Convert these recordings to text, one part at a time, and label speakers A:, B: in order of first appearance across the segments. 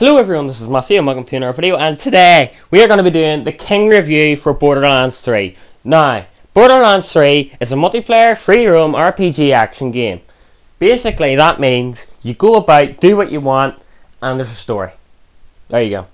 A: Hello everyone, this is Matthew and welcome to another video, and today we are going to be doing the King review for Borderlands 3. Now, Borderlands 3 is a multiplayer, free-roam RPG action game. Basically, that means you go about, do what you want, and there's a story. There you go.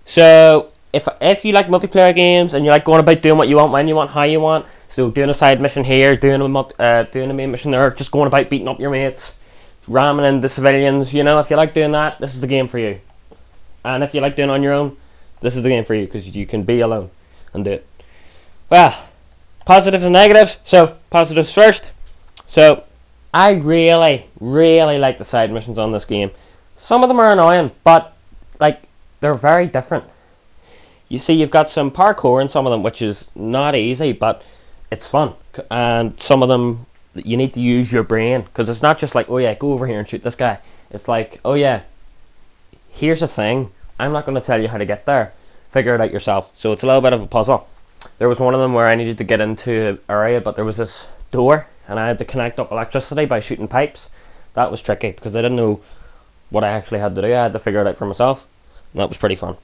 A: So, if you like multiplayer games, and you like going about doing what you want, when you want, how you want, so doing a side mission here, doing a main mission there, just going about beating up your mates, ramming into civilians, you know, if you like doing that, this is the game for you. And if you like doing it on your own, this is the game for you, because you can be alone and do it. Well, positives and negatives. So, positives first. So, I really like the side missions on this game. Some of them are annoying, but, like, they're very different. You see, you've got some parkour in some of them, which is not easy, but it's fun. And some of them, you need to use your brain, because it's not just like, oh yeah, go over here and shoot this guy. It's like, oh yeah, here's a thing, I'm not going to tell you how to get there, figure it out yourself. So it's a little bit of a puzzle. There was one of them where I needed to get into an area, but there was this door and I had to connect up electricity by shooting pipes. That was tricky because I didn't know what I actually had to do. I had to figure it out for myself, and that was pretty fun.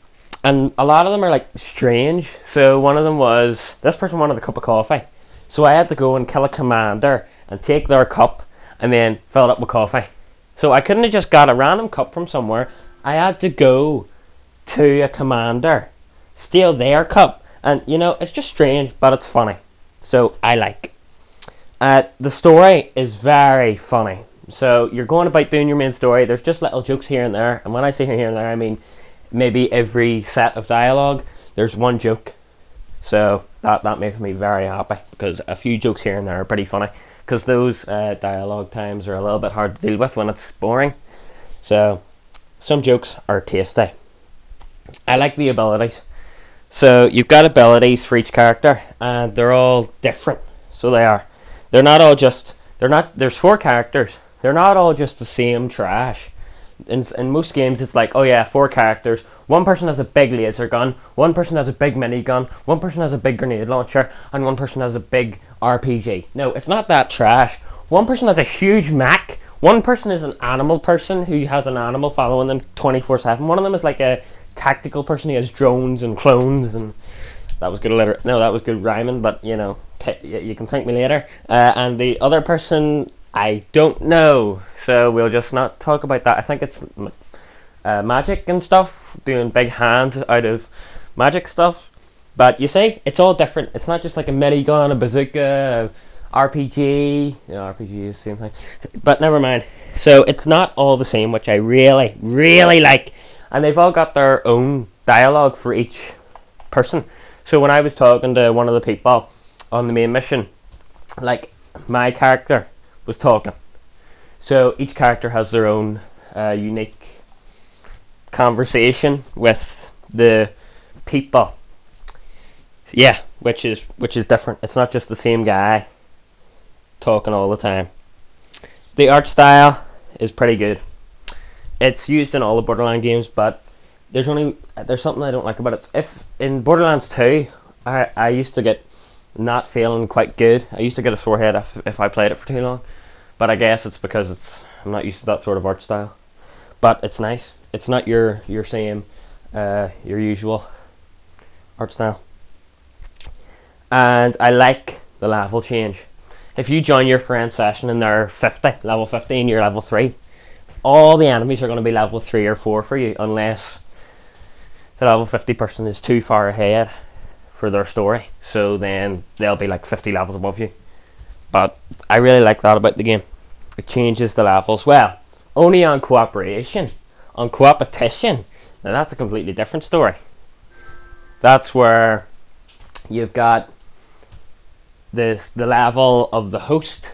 A: And a lot of them are like strange. So one of them was, this person wanted a cup of coffee, so I had to go and kill a commander and take their cup and then fill it up with coffee. So I couldn't have just got a random cup from somewhere. I had to go to a commander, steal their cup, and you know, it's just strange, but it's funny. So I like. The story is very funny. So you're going about doing your main story. There's just little jokes here and there, and when I say here and there, I mean maybe every set of dialogue there's one joke. So that makes me very happy, because a few jokes here and there are pretty funny, because those dialogue times are a little bit hard to deal with when it's boring. So some jokes are tasty. I like the abilities. So you've got abilities for each character, and they're all different. So they are. They're not all just. There's 4 characters. They're not all just the same trash. In most games, it's like, oh yeah, 4 characters. One person has a big laser gun. One person has a big minigun. One person has a big grenade launcher, and one person has a big RPG. No, it's not that trash. One person has a huge mech. One person is an animal person who has an animal following them 24/7. One of them is like a tactical person. He has drones and clones, and that was good that was good rhyming, but you know, you can thank me later. And the other person, I don't know, so we'll just not talk about that. I think it's magic and stuff, doing big hands out of magic stuff. But you see, it's all different. It's not just like a minigun, a bazooka, RPG. You know, RPG is the same thing, but never mind. So it's not all the same, which I really like. And they've all got their own dialogue for each person. So when I was talking to one of the people on the main mission, like, my character was talking. So each character has their own unique conversation with the people. Yeah, which is different. It's not just the same guy talking all the time. The art style is pretty good. It's used in all the Borderlands games, but there's something I don't like about it. If in Borderlands 2, I used to get not feeling quite good. I used to get a sore head if I played it for too long, but I guess it's because I'm not used to that sort of art style. But it's nice. It's not your same your usual art style. And I like the level change. If you join your friend's session and they're level 50 and you're level 3, all the enemies are going to be level 3 or 4 for you, unless the level 50 person is too far ahead for their story. So then they'll be like 50 levels above you. But I really like that about the game. It changes the levels. Well, only on cooperation. On coopetition, now that's a completely different story. That's where you've got the level of the host.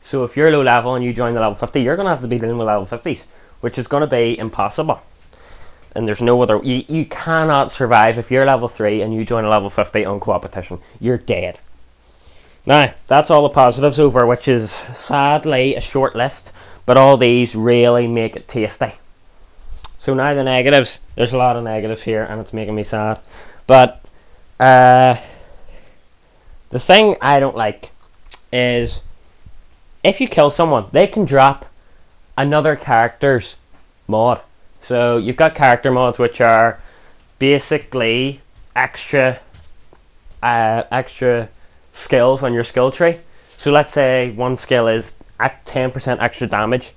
A: So if you're low level and you join the level 50, you're going to have to be dealing with level 50s, which is going to be impossible. And there's no other, you cannot survive if you're level 3 and you join a level 50 on coopetition. You're dead. Now, that's all the positives over, which is sadly a short list, but all these really make it tasty. So now the negatives. There's a lot of negatives here and it's making me sad. But the thing I don't like is, if you kill someone, they can drop another character's mod. So you've got character mods, which are basically extra skills on your skill tree. So let's say one skill is at 10% extra damage,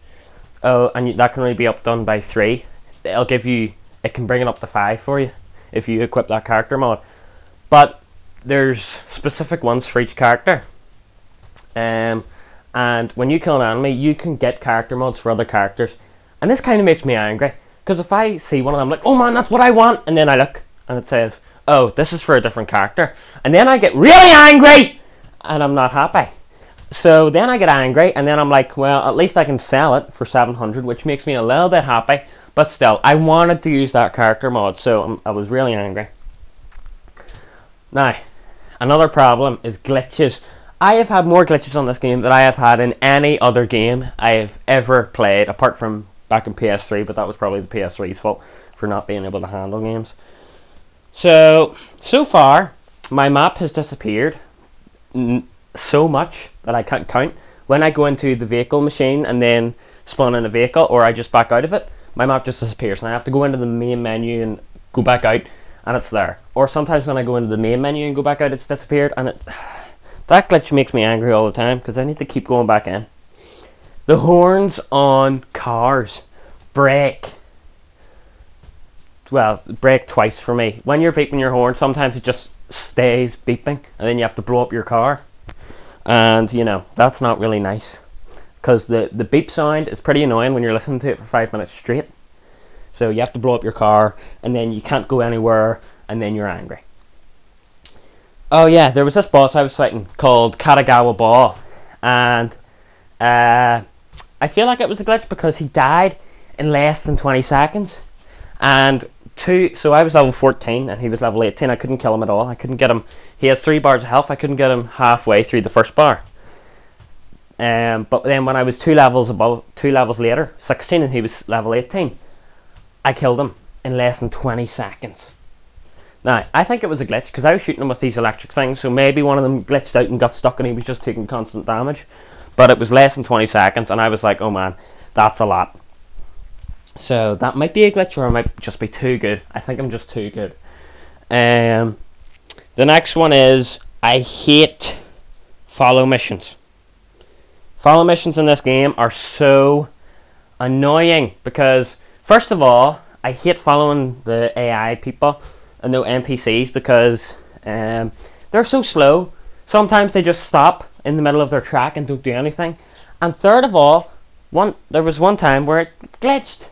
A: and that can only be done by 3. It can bring it up to 5 for you if you equip that character mod. But there's specific ones for each character, and when you kill an enemy, you can get character mods for other characters, and this kind of makes me angry, because if I see one of them, I'm like, oh man, that's what I want, and then I look and it says, oh, this is for a different character, and then I get really angry and I'm not happy. So then I get angry, and then I'm like, well, at least I can sell it for 700, which makes me a little bit happy. But still, I wanted to use that character mod, so I was really angry. Now, another problem is glitches. I have had more glitches on this game than I have had in any other game I have ever played, apart from back in PS3, but that was probably the PS3's fault for not being able to handle games. So far, my map has disappeared so much that I can't count. When I go into the vehicle machine and then spawn in a vehicle, or I just back out of it, my map just disappears, and I have to go into the main menu and go back out, and it's there. Or sometimes when I go into the main menu and go back out, it's disappeared, and that glitch makes me angry all the time, because I need to keep going back in. The horns on cars break. Well, break twice for me. When you're beeping your horn, sometimes it just stays beeping, and then you have to blow up your car. And, you know, that's not really nice, because the beep sound is pretty annoying when you're listening to it for 5 minutes straight. So you have to blow up your car, and then you can't go anywhere, and then you're angry. Oh yeah, there was this boss I was fighting called Katagawa Ball, and I feel like it was a glitch because he died in less than 20 seconds. And so I was level 14 and he was level 18. I couldn't kill him at all. I couldn't get him. He has 3 bars of health. I couldn't get him halfway through the first bar. But then when I was 2 levels later, 16, and he was level 18, I killed him in less than 20 seconds. Now, I think it was a glitch because I was shooting him with these electric things, so maybe one of them glitched out and got stuck and he was just taking constant damage. But it was less than 20 seconds, and I was like, oh man, that's a lot. So that might be a glitch, or I might just be too good. I think I'm just too good. The next one is, I hate follow missions. Follow missions in this game are so annoying because, first of all, I hate following the AI people and the NPCs because they're so slow. Sometimes they just stop in the middle of their track and don't do anything. And third of all, there was one time where it glitched.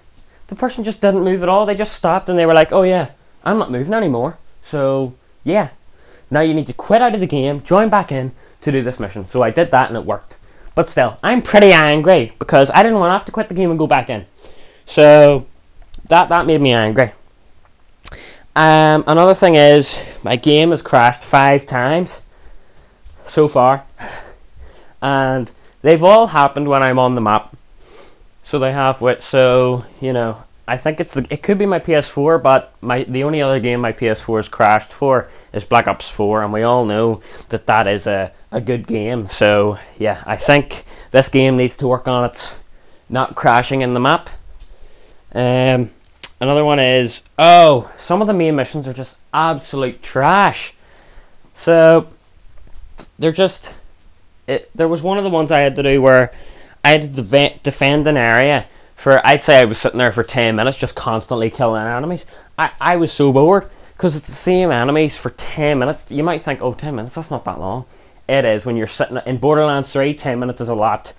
A: The person just didn't move at all. They just stopped and they were like, oh yeah, I'm not moving anymore. So yeah, now you need to quit out of the game, join back in to do this mission. So I did that and it worked. But still, I'm pretty angry because I didn't want to have to quit the game and go back in. So that made me angry. Another thing is, my game has crashed 5 times so far, and they've all happened when I'm on the map. So they have, so you know, I think it could be my PS4, but the only other game my PS4 has crashed for is Black Ops 4, and we all know that is a good game. So yeah, I think this game needs to work on its not crashing in the map. Another one is, some of the main missions are just absolute trash. So they're just, there was one of the ones I had to do where I had to defend an area for, I'd say I was sitting there for 10 minutes just constantly killing enemies. I was so bored because it's the same enemies for 10 minutes. You might think, 10 minutes, that's not that long. It is. When you're sitting in Borderlands 3, 10 minutes is a lot.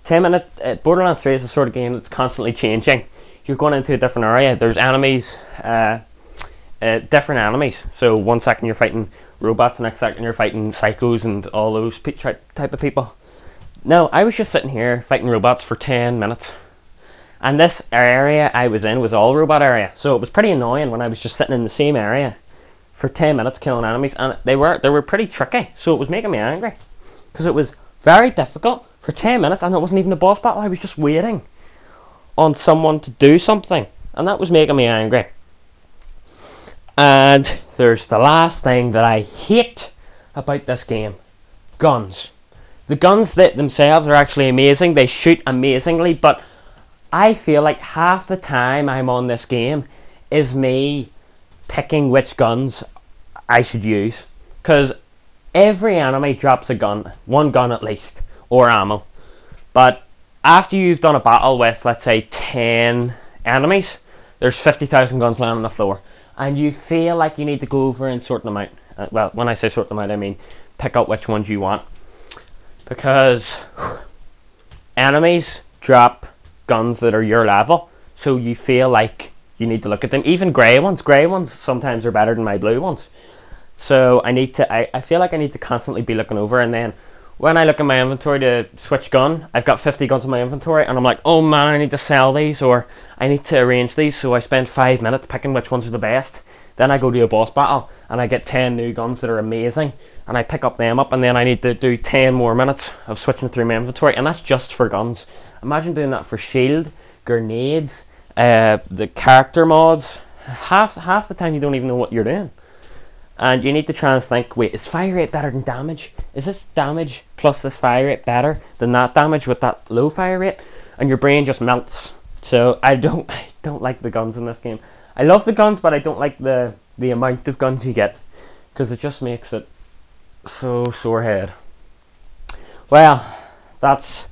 A: Borderlands 3 is the sort of game that's constantly changing. You're going into a different area. There's enemies, different enemies. So 1 second you're fighting robots, the next second you're fighting psychos and all those type of people. No, I was just sitting here fighting robots for 10 minutes. And this area I was in was all robot area. So it was pretty annoying when I was just sitting in the same area for 10 minutes killing enemies. And they were pretty tricky. So it was making me angry. Because it was very difficult for 10 minutes and it wasn't even a boss battle. I was just waiting on someone to do something, and that was making me angry. And there's the last thing that I hate about this game: guns. The guns that themselves are actually amazing, they shoot amazingly, but I feel like half the time I'm on this game is me picking which guns I should use, because every enemy drops a gun, one gun at least, or ammo. But after you've done a battle with, let's say, 10 enemies, there's 50,000 guns lying on the floor, and you feel like you need to go over and sort them out. Well, when I say sort them out, I mean pick out which ones you want, because enemies drop guns that are your level, so you feel like you need to look at them. Even grey ones sometimes are better than my blue ones. So I feel like I need to constantly be looking over, and then when I look in my inventory to switch gun, I've got 50 guns in my inventory, and I'm like, oh man, I need to sell these, or I need to arrange these, so I spend 5 minutes picking which ones are the best. Then I go to a boss battle, and I get 10 new guns that are amazing, and I pick them up, and then I need to do 10 more minutes of switching through my inventory, and that's just for guns. Imagine doing that for shield, grenades, the character mods. Half the time you don't even know what you're doing. And you need to try and think, wait, is fire rate better than damage? Is this damage plus this fire rate better than that damage with that low fire rate? And your brain just melts. So I don't like the guns in this game. I love the guns, but I don't like the amount of guns you get, because it just makes it so sore head. Well, that's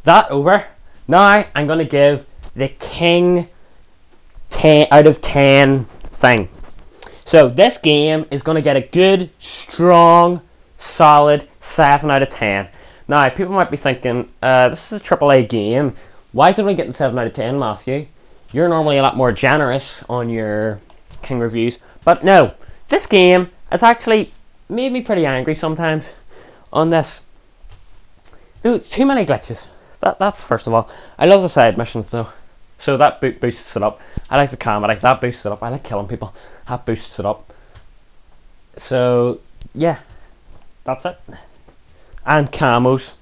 A: that over. Now I'm going to give the King 10 out of 10 thing. So this game is going to get a good, strong, solid 7 out of 10. Now, people might be thinking, this is a AAA game. Why is it only getting 7 out of 10, Matthew? You're normally a lot more generous on your King reviews. But no, this game has actually made me pretty angry sometimes on this. Dude, too many glitches. That's first of all. I love the side missions though. So that boosts it up. I like the comedy. That boosts it up. I like killing people. That boosts it up. So yeah, that's it. And camos.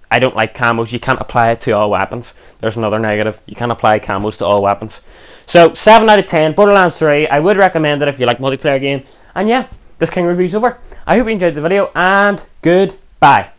A: I don't like camos. You can't apply it to all weapons. There's another negative. You can't apply camos to all weapons. So 7 out of 10. Borderlands 3. I would recommend it if you like multiplayer game. And yeah, this King review's over. I hope you enjoyed the video, and goodbye.